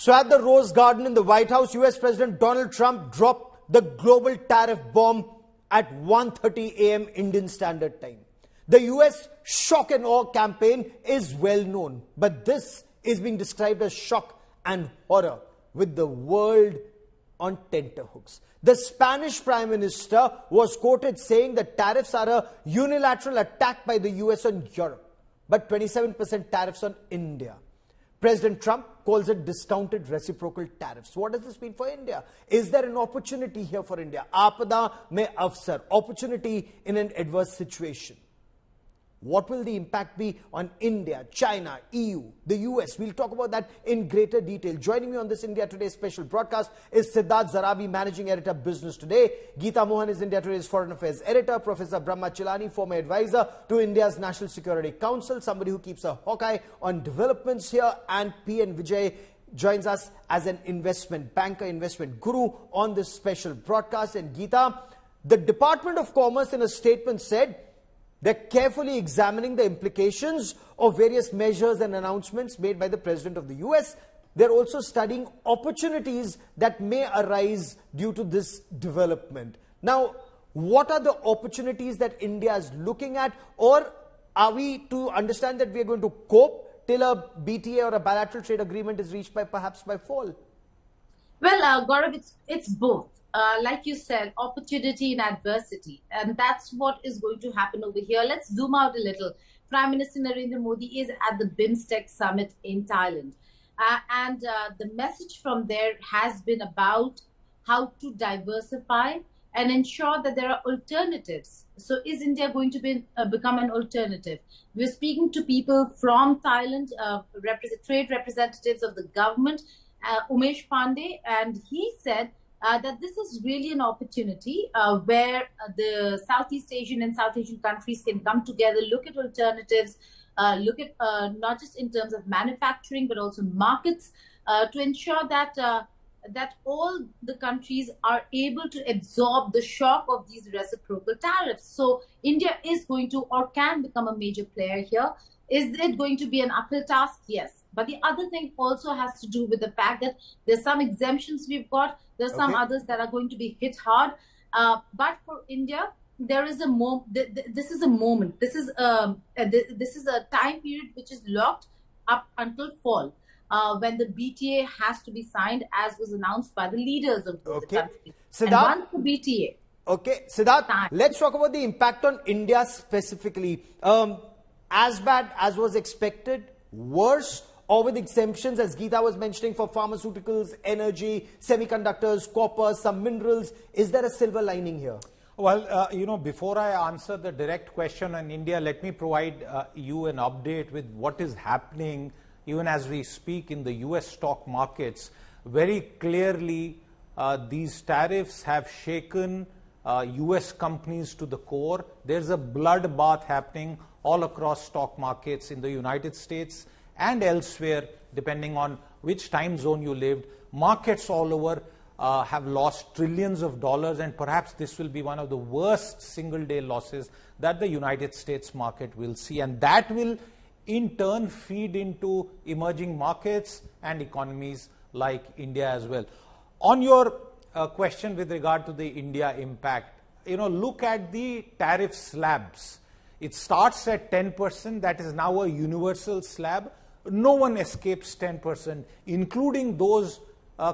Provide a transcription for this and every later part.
So at the Rose Garden in the White House, US President Donald Trump dropped the global tariff bomb at 1:30 a.m. Indian Standard Time. The US shock and awe campaign is well known, but this is being described as shock and horror with the world on tenterhooks. The Spanish Prime Minister was quoted saying that tariffs are a unilateral attack by the US on Europe, but 27% tariffs on India. President Trump calls it discounted reciprocal tariffs. What does this mean for India? Is there an opportunity here for India? Aapada mein avsar, opportunity in an adverse situation. What will the impact be on India, China, EU, the US? We'll talk about that in greater detail. Joining me on this India Today special broadcast is Siddharth Zarabi, Managing Editor, Business Today. Geeta Mohan is India Today's Foreign Affairs Editor. Professor Brahma Chilani, former advisor to India's National Security Council, somebody who keeps a hawk eye on developments here. And P.N. Vijay joins us as an investment banker, investment guru on this special broadcast. And Geeta, the Department of Commerce in a statement said they're carefully examining the implications of various measures and announcements made by the President of the US. They're also studying opportunities that may arise due to this development. Now, what are the opportunities that India is looking at? Or are we to understand that we are going to cope till a BTA or a bilateral trade agreement is reached perhaps by fall? Well, Gaurav, it's both. Like you said, opportunity and adversity. And that's what is going to happen over here. Let's zoom out a little. Prime Minister Narendra Modi is at the BIMSTEC summit in Thailand. The message from there has been about how to diversify and ensure that there are alternatives. So is India going to become an alternative? We're speaking to people from Thailand, trade representatives of the government, Umesh Pandey, and he said that this is really an opportunity where the Southeast Asian and South Asian countries can come together, look at alternatives, look at not just in terms of manufacturing, but also markets to ensure that that all the countries are able to absorb the shock of these reciprocal tariffs. So India is going to or can become a major player here. Is it going to be an uphill task? Yes. But the other thing also has to do with the fact that there's some exemptions we've got. There's some others that are going to be hit hard. But for India, there is this is a moment. This is a time period which is locked up until fall, when the BTA has to be signed, as was announced by the leaders of the country. Siddharth, and once the BTA. Okay, Siddharth, let's talk about the impact on India specifically. As bad as was expected, worse, or with exemptions, as Geeta was mentioning, for pharmaceuticals, energy, semiconductors, copper, some minerals. Is there a silver lining here? Well, before I answer the direct question on India, let me provide you an update with what is happening even as we speak in the US stock markets. Very clearly, these tariffs have shaken US companies to the core. There's a bloodbath happening all across stock markets in the United States and elsewhere, depending on which time zone you lived. Markets all over have lost trillions of dollars, and perhaps this will be one of the worst single-day losses that the United States market will see. And that will, in turn, feed into emerging markets and economies like India as well. On your question with regard to the India impact, look at the tariff slabs. It starts at 10%. That is now a universal slab. No one escapes 10%, including those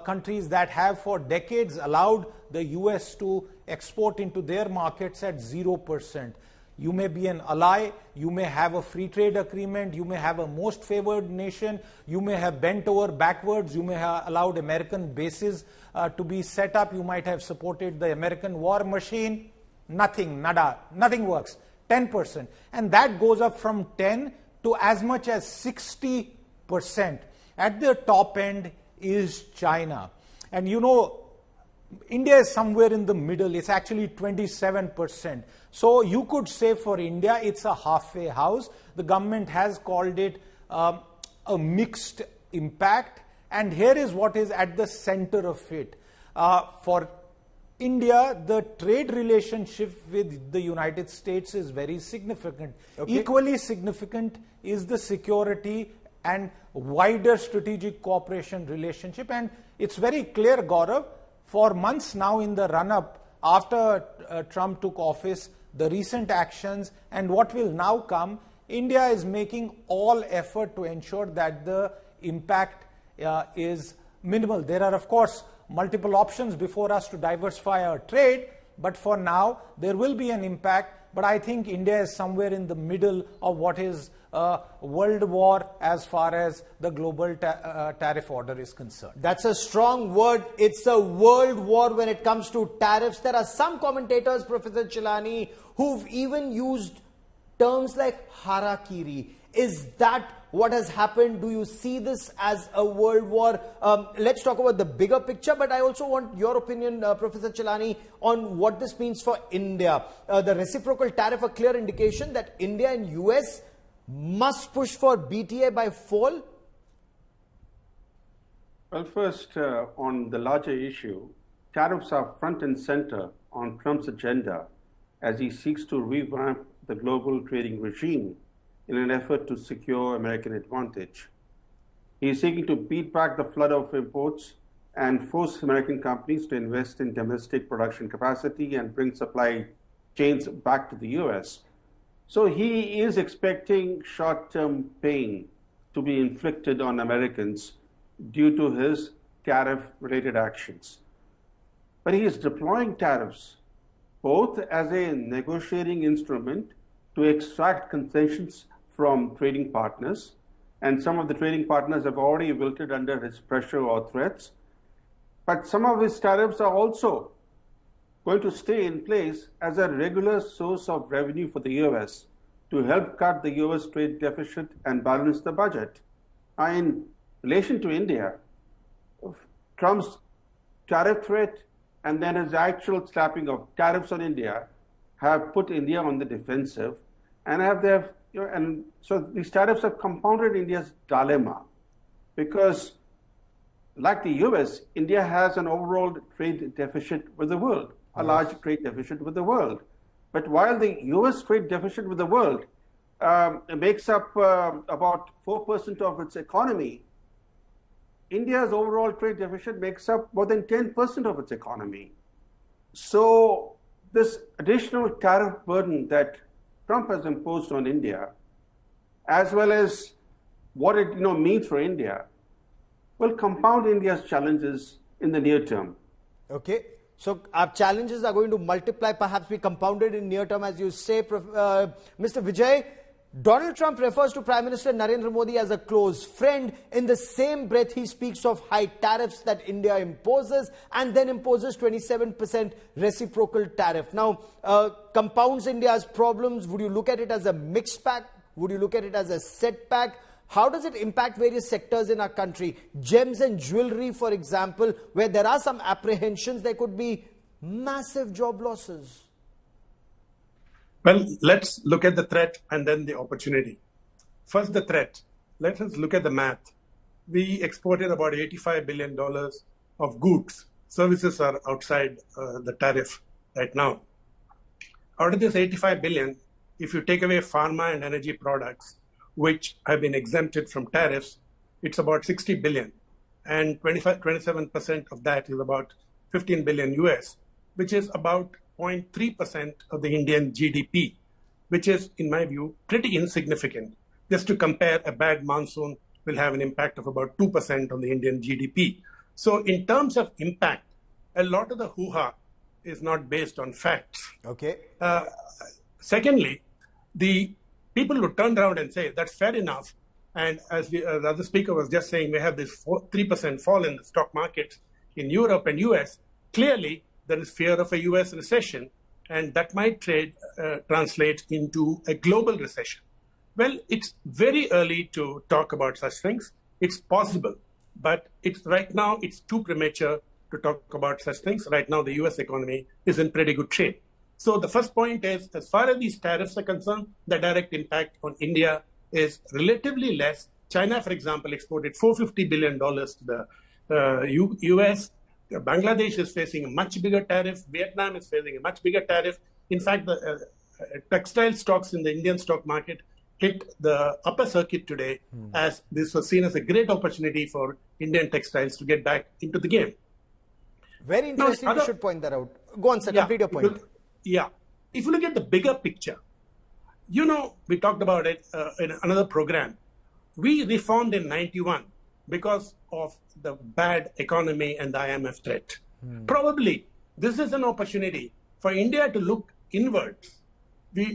countries that have for decades allowed the US to export into their markets at 0%. You may be an ally, you may have a free trade agreement, you may have a most favored nation, you may have bent over backwards, you may have allowed American bases to be set up, you might have supported the American war machine. Nothing, nada, nothing works. 10%. And that goes up from 10 to as much as 60%. At the top end is China. And India is somewhere in the middle. It's actually 27%. So you could say for India, it's a halfway house. The government has called it a mixed impact. And here is what is at the center of it. For India, the trade relationship with the United States is very significant. Okay. Equally significant is the security and wider strategic cooperation relationship. And it's very clear, Gaurav, for months now in the run-up after Trump took office, the recent actions and what will now come, India is making all effort to ensure that the impact is minimal. There are, of course, multiple options before us to diversify our trade, but for now, there will be an impact. But I think India is somewhere in the middle of what is a world war as far as the global tariff order is concerned. That's a strong word. It's a world war when it comes to tariffs. There are some commentators, Professor Chilani, who've even used terms like harakiri. Is that what has happened? Do you see this as a world war? Let's talk about the bigger picture, but I also want your opinion, Professor Chilani, on what this means for India. The reciprocal tariff, a clear indication that India and US must push for BTA by fall? Well, first, on the larger issue, tariffs are front and center on Trump's agenda as he seeks to revamp the global trading regime in an effort to secure American advantage. He is seeking to beat back the flood of imports and force American companies to invest in domestic production capacity and bring supply chains back to the US. So he is expecting short-term pain to be inflicted on Americans due to his tariff-related actions. But he is deploying tariffs both as a negotiating instrument to extract concessions from trading partners, and some of the trading partners have already wilted under his pressure or threats. But some of his tariffs are also going to stay in place as a regular source of revenue for the US to help cut the US trade deficit and balance the budget. In relation to India, Trump's tariff threat and then his actual slapping of tariffs on India have put India on the defensive, and so these tariffs have compounded India's dilemma, because like the US, India has an overall trade deficit with the world, a large trade deficit with the world. But while the US trade deficit with the world makes up about 4% of its economy, India's overall trade deficit makes up more than 10% of its economy. So this additional tariff burden that Trump has imposed on India, as well as what it means for India, will compound India's challenges in the near term. Okay. So our challenges are going to multiply, perhaps be compounded in near term, as you say. Mr. Vijay, Donald Trump refers to Prime Minister Narendra Modi as a close friend. In the same breath, he speaks of high tariffs that India imposes and then imposes 27% reciprocal tariff. Now, compounds India's problems. Would you look at it as a mixed bag? Would you look at it as a setback? How does it impact various sectors in our country? Gems and jewelry, for example, where there are some apprehensions, there could be massive job losses. Well, let's look at the threat and then the opportunity. First, the threat. Let us look at the math. We exported about $85 billion of goods. Services are outside the tariff right now. Out of this $85 billion, if you take away pharma and energy products, which have been exempted from tariffs, it's about $60 billion. And 27% of that is about $15 billion US, which is about 0.3% of the Indian GDP, which is, in my view, pretty insignificant. Just to compare, a bad monsoon will have an impact of about 2% on the Indian GDP. So in terms of impact, a lot of the hoo-ha is not based on facts. Okay. Secondly, the people who turned around and say, that's fair enough, and as the other speaker was just saying, we have this 3% fall in the stock market in Europe and US, clearly there is fear of a US recession, and that might translate into a global recession. Well, it's very early to talk about such things. It's possible, but right now it's too premature to talk about such things. Right now, the US economy is in pretty good shape. So the first point is, as far as these tariffs are concerned, the direct impact on India is relatively less. China, for example, exported $450 billion to the US. Bangladesh is facing a much bigger tariff. Vietnam is facing a much bigger tariff. In fact, the textile stocks in the Indian stock market hit the upper circuit today, as this was seen as a great opportunity for Indian textiles to get back into the game. Very interesting. You should point that out. Go on, sir. Complete your point. If you look at the bigger picture, we talked about it in another program. We reformed in 91 because of the bad economy and the IMF threat. Probably this is an opportunity for India to look inwards.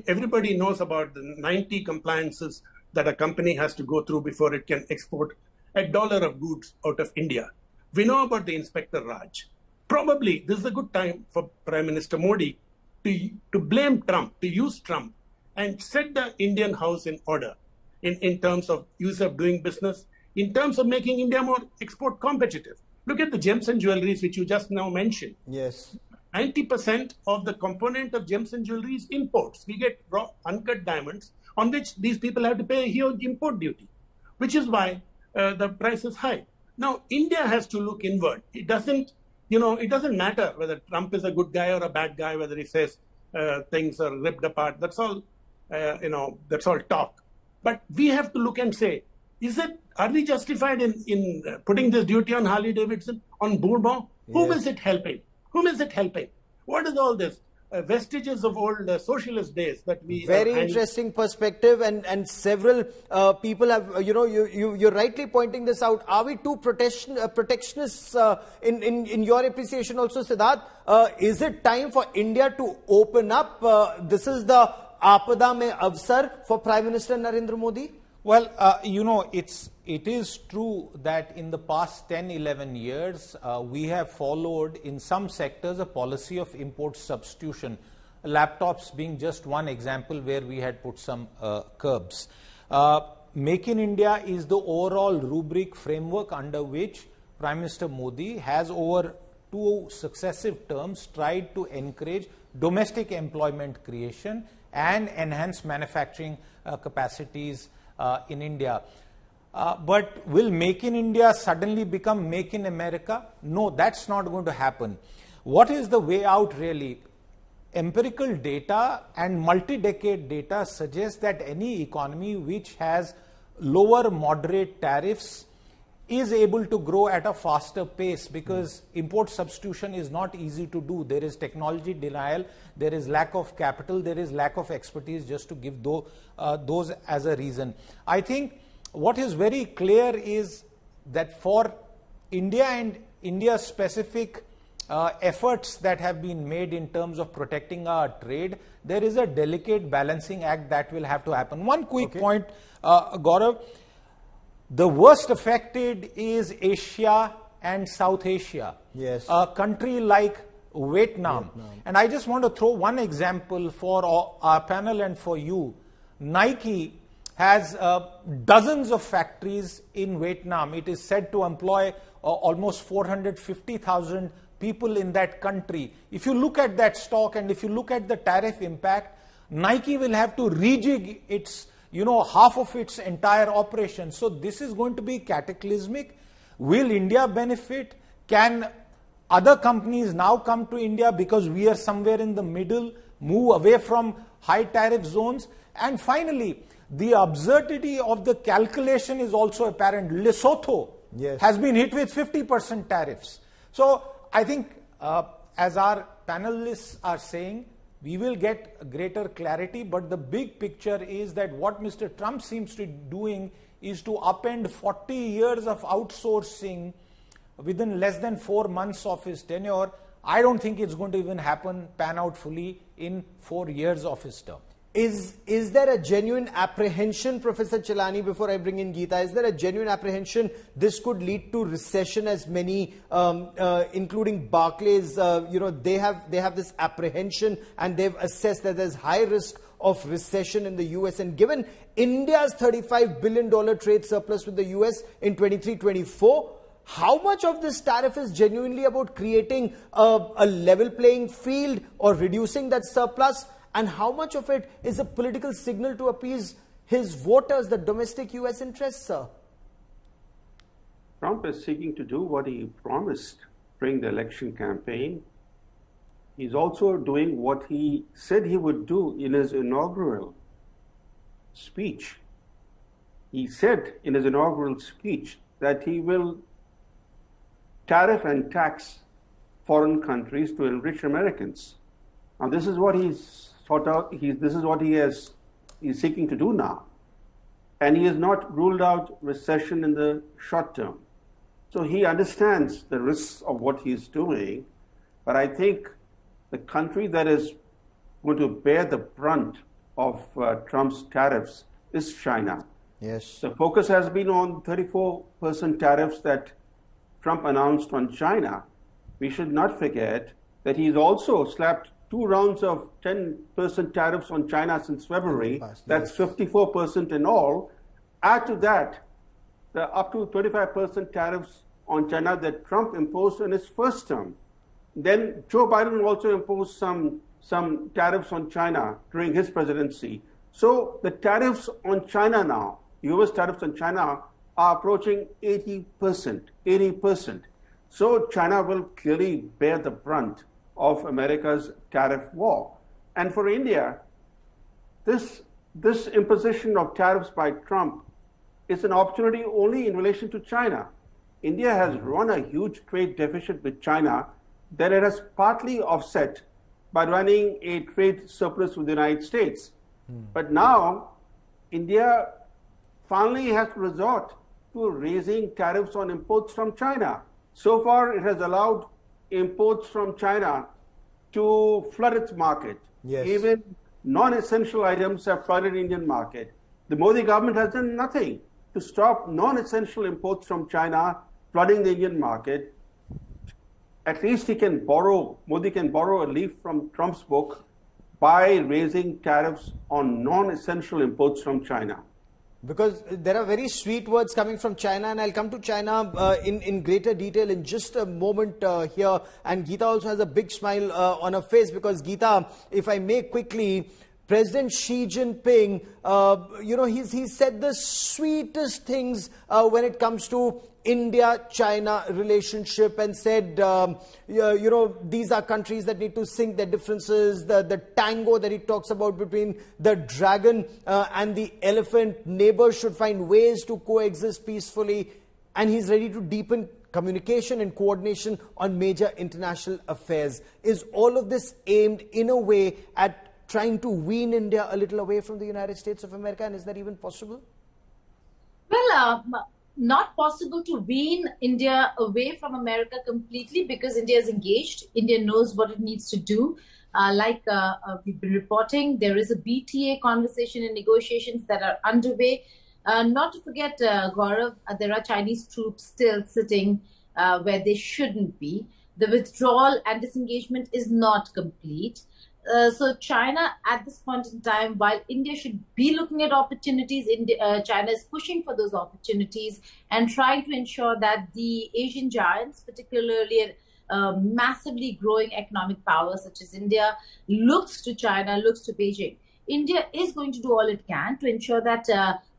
Everybody knows about the 90 compliances that a company has to go through before it can export $1 of goods out of India. We know about the Inspector Raj. Probably this is a good time for Prime Minister Modi to blame Trump, to use Trump and set the Indian house in order in terms of ease of doing business, in terms of making India more export competitive. Look at the gems and jewelries, which you just now mentioned. Yes. 90% of the component of gems and jewelry is imports. We get raw, uncut diamonds on which these people have to pay a huge import duty, which is why the price is high. Now, India has to look inward. It doesn't matter whether Trump is a good guy or a bad guy, whether he says things are ripped apart. That's all, that's all talk. But we have to look and say, are we justified in putting this duty on Harley Davidson, on Bourbon? Whom is it helping? Whom is it helping? What is all this? Vestiges of old socialist days that we... Very interesting perspective, and several people have, you're rightly pointing this out. Are we too protectionists in your appreciation also, Siddharth? Is it time for India to open up? This is the Aapada Mein Avsar for Prime Minister Narendra Modi? Well, it is true that in the past 10, 11 years, we have followed in some sectors a policy of import substitution, laptops being just one example where we had put some curbs. Make in India is the overall rubric framework under which Prime Minister Modi has over 2 successive terms tried to encourage domestic employment creation and enhance manufacturing capacities in India. But will Make in India suddenly become Make in America? No, that's not going to happen. What is the way out really? Empirical data and multi-decade data suggest that any economy which has lower moderate tariffs is able to grow at a faster pace, because import substitution is not easy to do. There is technology denial, there is lack of capital, there is lack of expertise, just to give those as a reason. I think what is very clear is that for India and India-specific efforts that have been made in terms of protecting our trade, there is a delicate balancing act that will have to happen. One quick point, Gaurav. The worst affected is Asia and South Asia. Yes. A country like Vietnam. And I just want to throw one example for our panel and for you. Nike has dozens of factories in Vietnam. It is said to employ almost 450,000 people in that country. If you look at that stock and if you look at the tariff impact, Nike will have to rejig its half of its entire operation. So this is going to be cataclysmic. Will India benefit? Can other companies now come to India because we are somewhere in the middle, move away from high tariff zones? And finally, the absurdity of the calculation is also apparent. Lesotho has been hit with 50% tariffs. So I think, as our panelists are saying, we will get greater clarity, but the big picture is that what Mr. Trump seems to be doing is to upend 40 years of outsourcing within less than 4 months of his tenure. I don't think it's going to even pan out fully in 4 years of his term. Is there a genuine apprehension, Professor Chilani, before I bring in Geeta, is there a genuine apprehension this could lead to recession, as many, including Barclays, they have this apprehension and they've assessed that there's high risk of recession in the US. And given India's $35 billion trade surplus with the US in 23-24, how much of this tariff is genuinely about creating a level playing field or reducing that surplus? And how much of it is a political signal to appease his voters, the domestic US interests, sir? Trump is seeking to do what he promised during the election campaign. He's also doing what he said he would do in his inaugural speech. He said in his inaugural speech that he will tariff and tax foreign countries to enrich Americans. Now, this is what he's seeking to do now. And he has not ruled out recession in the short term. So he understands the risks of what he's doing. But I think the country that is going to bear the brunt of Trump's tariffs is China. Yes. The focus has been on 34% tariffs that Trump announced on China. We should not forget that he's also slapped 2 rounds of 10% tariffs on China since February. That's 54% in all. Add to that the up to 25% tariffs on China that Trump imposed in his first term. Then Joe Biden also imposed some tariffs on China during his presidency. So the tariffs on China now, US tariffs on China, are approaching 80%. So China will clearly bear the brunt of America's tariff war. And for India, this imposition of tariffs by Trump is an opportunity only in relation to China. India has run a huge trade deficit with China that it has partly offset by running a trade surplus with the United States. But now, India finally has to resort to raising tariffs on imports from China. So far, it has allowed imports from China to flood its market. Yes. Even non-essential items have flooded the Indian market. The Modi government has done nothing to stop non-essential imports from China flooding the Indian market. At least Modi can borrow a leaf from Trump's book by raising tariffs on non-essential imports from China. Because there are very sweet words coming from China, and I'll come to China in greater detail in just a moment here. And Geeta also has a big smile on her face because, Geeta, if I may quickly, President Xi Jinping, he's said the sweetest things when it comes to India-China relationship and said, these are countries that need to sink their differences. The tango that he talks about between the dragon and the elephant, neighbors should find ways to coexist peacefully. And he's ready to deepen communication and coordination on major international affairs. Is all of this aimed in a way at trying to wean India a little away from the United States of America? And is that even possible? Well, not possible to wean India away from America completely because India is engaged. India knows what it needs to do. Like we've been reporting, there is a BTA conversation and negotiations that are underway. Not to forget, Gaurav, there are Chinese troops still sitting where they shouldn't be. The withdrawal and disengagement is not complete. So China at this point in time, while India should be looking at opportunities, China is pushing for those opportunities and trying to ensure that the Asian giants, particularly massively growing economic power such as India, looks to China, looks to Beijing. India is going to do all it can to ensure that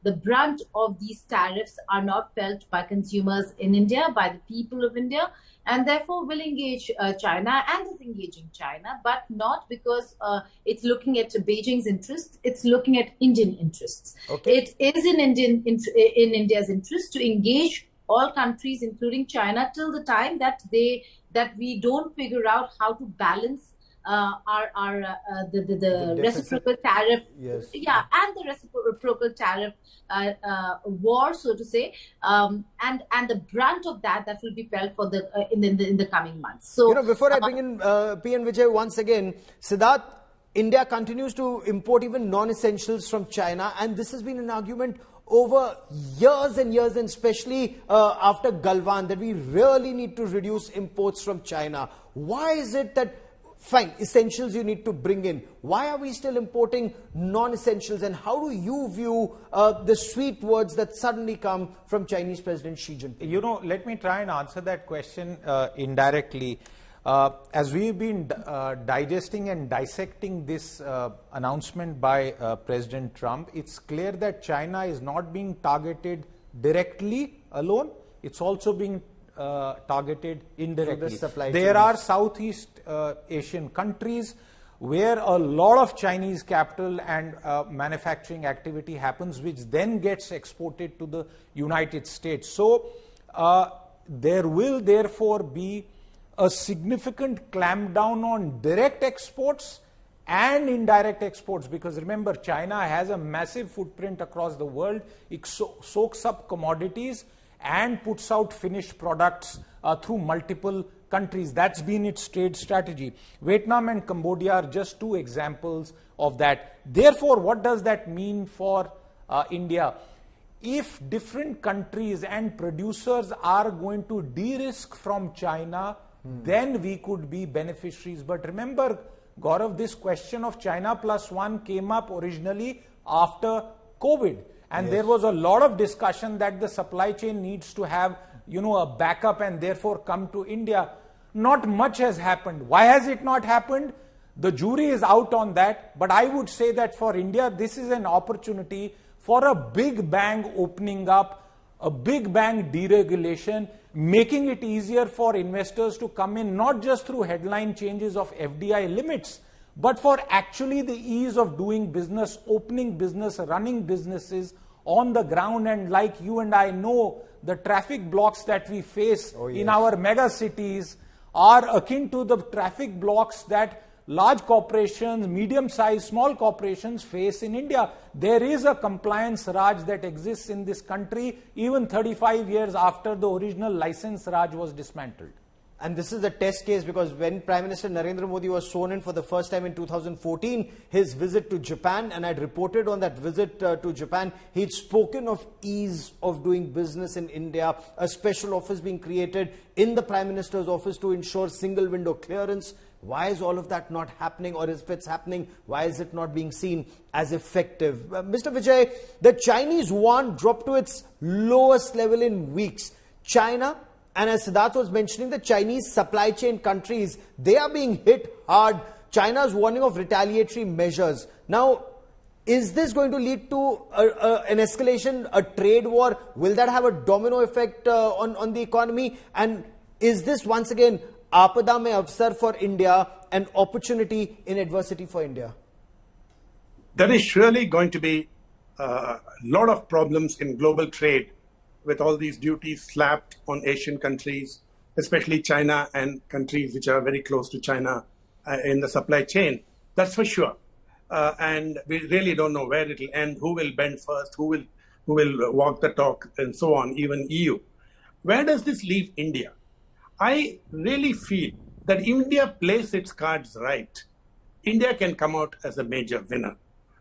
the brunt of these tariffs are not felt by consumers in India, by the people of India, and therefore will engage China and is engaging China, but not because it's looking at Beijing's interests, it's looking at Indian interests. Okay. It is in India's interest to engage all countries, including China, till the time that we don't figure out how to balance the reciprocal tariff, yes, and the reciprocal tariff war, so to say, and the brunt of that will be felt for in the coming months. So, before I bring in P.N. Vijay once again, Siddharth, India continues to import even non-essentials from China, and this has been an argument over years and years, and especially after Galwan, that we really need to reduce imports from China. Why is it that, fine, essentials you need to bring in, why are we still importing non-essentials, and how do you view the sweet words that suddenly come from Chinese President Xi Jinping? Let me try and answer that question indirectly. As we've been digesting and dissecting this announcement by President Trump, it's clear that China is not being targeted directly alone. It's also being targeted indirectly. The supply there chains. are Southeast Asian countries where a lot of Chinese capital and manufacturing activity happens, which then gets exported to the United States. So there will therefore be a significant clampdown on direct exports and indirect exports, because remember, China has a massive footprint across the world. It soaks up commodities and puts out finished products through multiple countries. That's been its trade strategy. Vietnam and Cambodia are just two examples of that. Therefore, what does that mean for India? If different countries and producers are going to de-risk from China, then we could be beneficiaries. But remember, Gaurav, this question of China plus one came up originally after COVID. And there was a lot of discussion that the supply chain needs to have, a backup and therefore come to India. Not much has happened. Why has it not happened? The jury is out on that. But I would say that for India, this is an opportunity for a big bang opening up, a big bang deregulation, making it easier for investors to come in, not just through headline changes of FDI limits, but for actually the ease of doing business, opening business, running businesses on the ground. And like you and I know, the traffic blocks that we face in our mega cities are akin to the traffic blocks that large corporations, medium-sized, small corporations face in India. There is a compliance Raj that exists in this country even 35 years after the original license Raj was dismantled. And this is the test case, because when Prime Minister Narendra Modi was sworn in for the first time in 2014, his visit to Japan, and I'd reported on that visit to Japan, he'd spoken of ease of doing business in India, a special office being created in the Prime Minister's office to ensure single window clearance. Why is all of that not happening? Or if it's happening, why is it not being seen as effective? Mr. Vijay, the Chinese yuan dropped to its lowest level in weeks. China, and as Siddharth was mentioning, the Chinese supply chain countries, they are being hit hard. China is warning of retaliatory measures. Now, is this going to lead to an escalation, a trade war? Will that have a domino effect on the economy? And is this once again Aapada mein avsar for India, an opportunity in adversity for India? There is surely going to be a lot of problems in global trade with all these duties slapped on Asian countries, especially China and countries which are very close to China in the supply chain. That's for sure. And we really don't know where it will end, who will bend first, who will walk the talk, and so on, even EU. Where does this leave India? I really feel that India plays its cards right. India can come out as a major winner.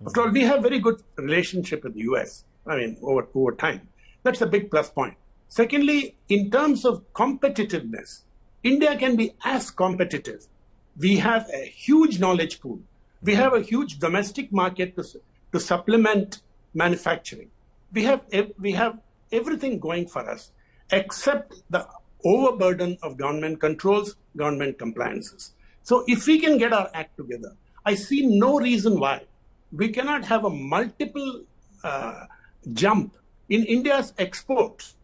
After all, we have very good relationship with the US, over time. That's a big plus point. Secondly, in terms of competitiveness, India can be as competitive. We have a huge knowledge pool. We have a huge domestic market to supplement manufacturing. We have everything going for us, except the overburden of government controls, government compliances. So if we can get our act together, I see no reason why we cannot have a multiple jump in India's exports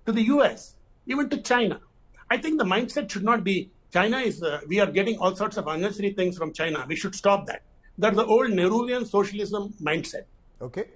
to the US, even to China. I think the mindset should not be China is, we are getting all sorts of unnecessary things from China. We should stop that. That's the old Nehruvian socialism mindset. Okay.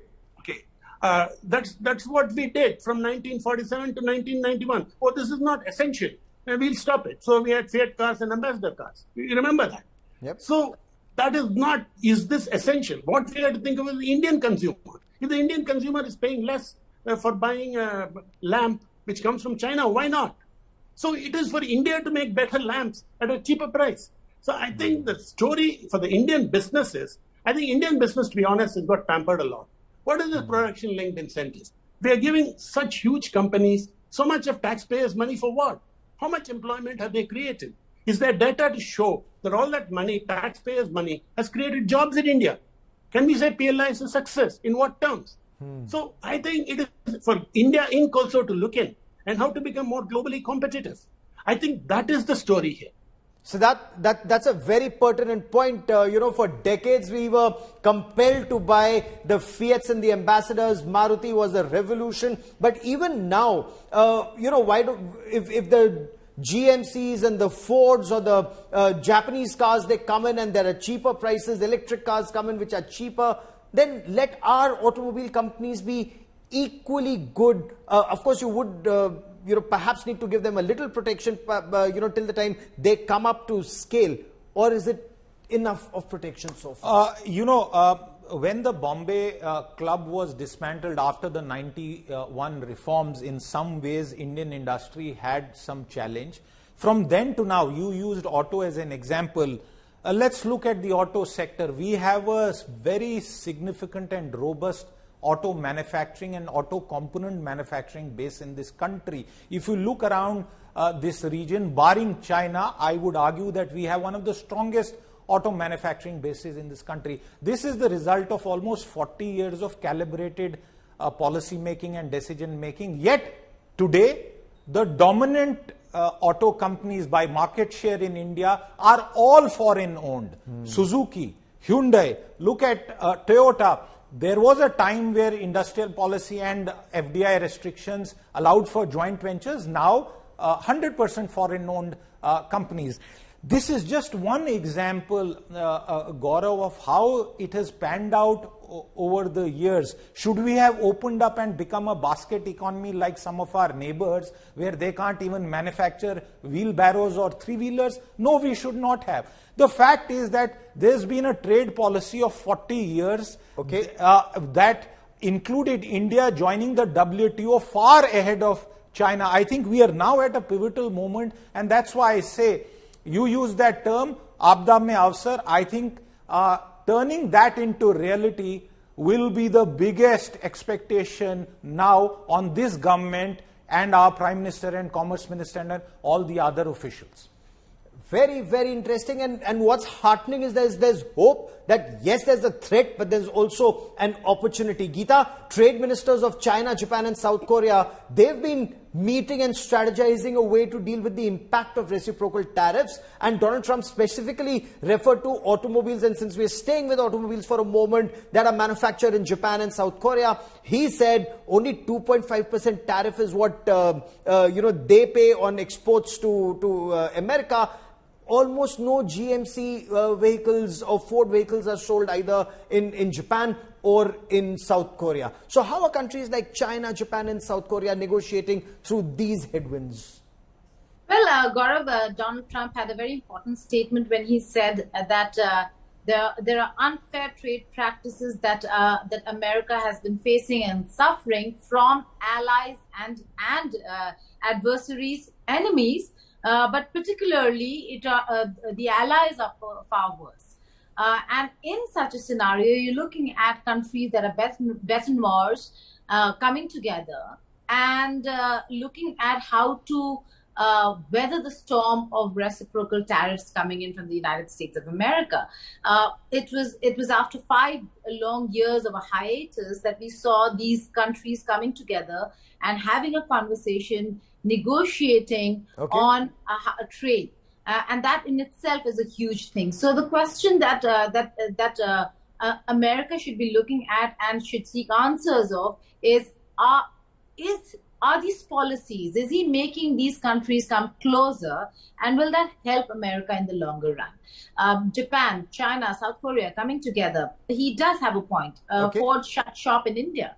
That's what we did from 1947 to 1991. Oh, this is not essential. We'll stop it. So we had Fiat cars and Ambassador cars. You remember that? Yep. So that is not, is this essential? What we have to think of is the Indian consumer. If the Indian consumer is paying less for buying a lamp which comes from China, why not? So it is for India to make better lamps at a cheaper price. So I think the story for the Indian businesses, I think Indian business, to be honest, has got pampered a lot. What is the production-linked incentives? We are giving such huge companies so much of taxpayers' money for what? How much employment have they created? Is there data to show that all that money, taxpayers' money, has created jobs in India? Can we say PLI is a success? In what terms? So I think it is for India Inc. also to look in and how to become more globally competitive. I think that is the story here. So that's a very pertinent point. For decades we were compelled to buy the Fiats and the Ambassadors. Maruti was a revolution. But even now, if the GMCs and the Fords or the Japanese cars, they come in and there are cheaper prices, electric cars come in which are cheaper, then let our automobile companies be equally good. Of course, you would perhaps need to give them a little protection, till the time they come up to scale. Or is it enough of protection so far? When the Bombay club was dismantled after the 91 reforms, in some ways Indian industry had some challenge. From then to now, you used auto as an example. Let's look at the auto sector. We have a very significant and robust auto manufacturing and auto component manufacturing base in this country. If you look around this region, barring China, I would argue that we have one of the strongest auto manufacturing bases in this country. This is the result of almost 40 years of calibrated policy making and decision making. Yet today, the dominant auto companies by market share in India are all foreign owned. Suzuki, Hyundai, look at Toyota. There was a time where industrial policy and FDI restrictions allowed for joint ventures. Now 100% foreign owned companies. This is just one example, Gaurav, of how it has panned out over the years. Should we have opened up and become a basket economy like some of our neighbors, where they can't even manufacture wheelbarrows or three-wheelers? No, we should not have. The fact is that there's been a trade policy of 40 years that included India joining the WTO far ahead of China. I think we are now at a pivotal moment, and that's why I say, you use that term, Aapda Mein Avsar. I think turning that into reality will be the biggest expectation now on this government and our Prime Minister and Commerce Minister and all the other officials. Very, very interesting. And what's heartening is there's hope that yes, there's a threat, but there's also an opportunity. Geeta, trade ministers of China, Japan and South Korea, they've been meeting and strategizing a way to deal with the impact of reciprocal tariffs. And Donald Trump specifically referred to automobiles. And since we're staying with automobiles for a moment that are manufactured in Japan and South Korea, he said only 2.5% tariff is what they pay on exports to America. Almost no GMC vehicles or Ford vehicles are sold either in Japan or in South Korea. So how are countries like China, Japan and South Korea negotiating through these headwinds? Well, Gaurav, Donald Trump had a very important statement when he said that there are unfair trade practices that America has been facing and suffering from allies and adversaries, enemies. But particularly, the allies are far worse. And in such a scenario, you're looking at countries that are better Mars coming together and looking at how to weather the storm of reciprocal tariffs coming in from the United States of America. It was after 5 long years of a hiatus that we saw these countries coming together and having a conversation, negotiating on a trade, and that in itself is a huge thing. So the question that America should be looking at and should seek answers of is are these policies? Is he making these countries come closer, and will that help America in the longer run? Japan, China, South Korea coming together. He does have a point. Ford shut shop in India.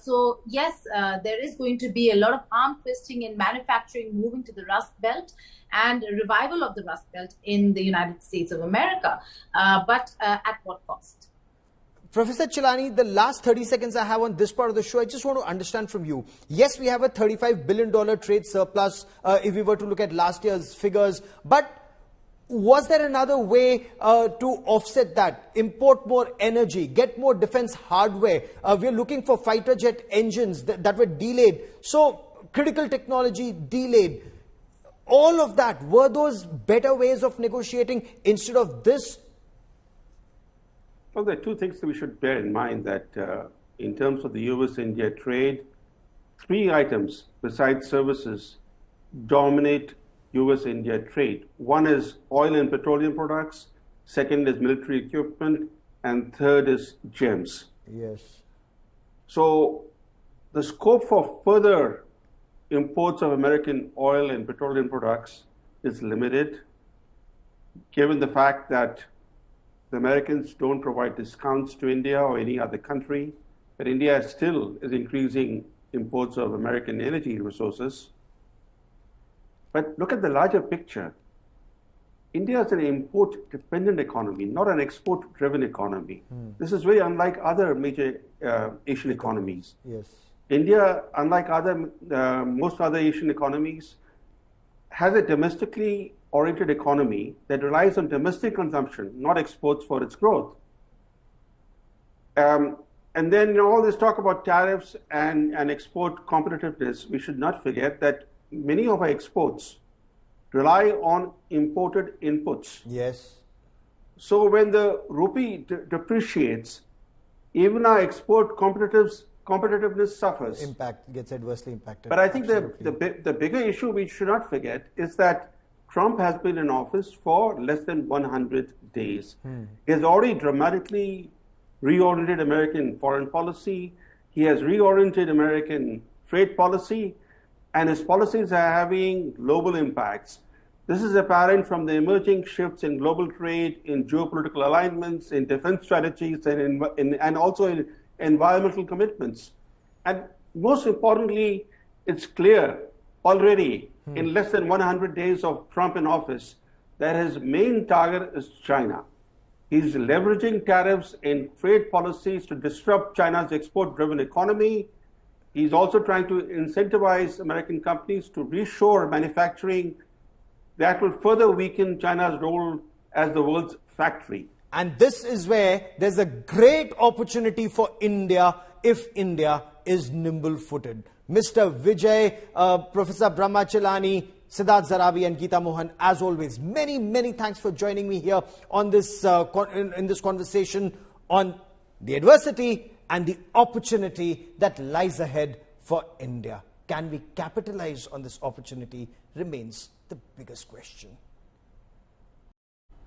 So yes, there is going to be a lot of arm twisting in manufacturing moving to the Rust Belt and revival of the Rust Belt in the United States of America. But at what cost? Professor Chilani, the last 30 seconds I have on this part of the show, I just want to understand from you. Yes, we have a $35 billion trade surplus if we were to look at last year's figures, but was there another way to offset that? Import more energy, get more defense hardware. We're looking for fighter jet engines that were delayed. So critical technology delayed. All of that, were those better ways of negotiating instead of this? Well, there are two things that we should bear in mind that in terms of the US-India trade, 3 items besides services dominate US-India trade. One is oil and petroleum products, second is military equipment, and third is gems. Yes. So the scope for further imports of American oil and petroleum products is limited, given the fact that the Americans don't provide discounts to India or any other country, but India still is increasing imports of American energy resources. But look at the larger picture. India is an import-dependent economy, not an export-driven economy. This is very unlike other major Asian economies. Yes. India, unlike most other Asian economies, has a domestically oriented economy that relies on domestic consumption, not exports for its growth. And then all this talk about tariffs and export competitiveness, we should not forget that many of our exports rely on imported inputs. Yes. So when the rupee depreciates, even our export competitiveness suffers. Gets adversely impacted. But I think the bigger issue we should not forget is that Trump has been in office for less than 100 days. He has already dramatically reoriented American foreign policy. He has reoriented American trade policy, and his policies are having global impacts. This is apparent from the emerging shifts in global trade, in geopolitical alignments, in defense strategies, and also in environmental commitments. And most importantly, it's clear already in less than 100 days of Trump in office that his main target is China. He's leveraging tariffs and trade policies to disrupt China's export-driven economy. He's also trying to incentivize American companies to reshore manufacturing. That will further weaken China's role as the world's factory. And this is where there's a great opportunity for India if India is nimble-footed. Mr. Vijay, Professor Brahmachalani, Siddharth Zarabi and Geeta Mohan, as always, many thanks for joining me here on this in this conversation on the adversity and the opportunity that lies ahead for India. Can we capitalize on this opportunity remains the biggest question.